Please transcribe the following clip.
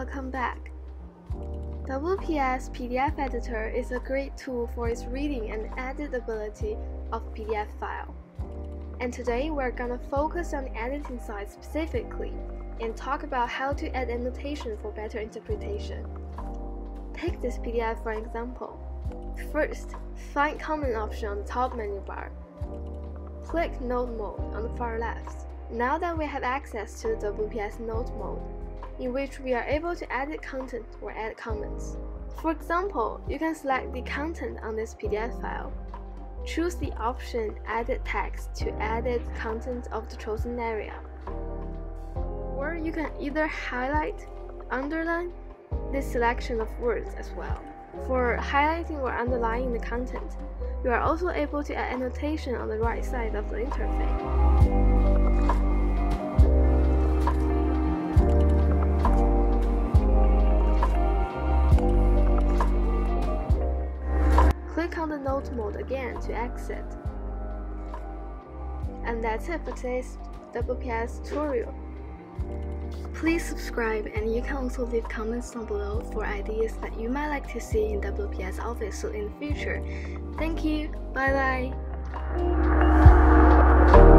welcome back. WPS PDF editor is a great tool for its reading and editability of PDF file. And today we're gonna focus on the editing side specifically and talk about how to add annotation for better interpretation. Take this PDF for example. First, find Common option on the top menu bar. Click Note Mode on the far left. Now that we have access to the WPS Note mode, in which we are able to edit content or add comments. For example, you can select the content on this PDF file. Choose the option Edit Text to edit content of the chosen area. Or you can either highlight, underline this selection of words as well. For highlighting or underlining the content, you are also able to add annotation on the right side of the interface. Click on the Note mode again to exit. And that's it for today's WPS tutorial. Please subscribe, and you can also leave comments down below for ideas that you might like to see in Wpsoffice in the future. Thank you, bye bye!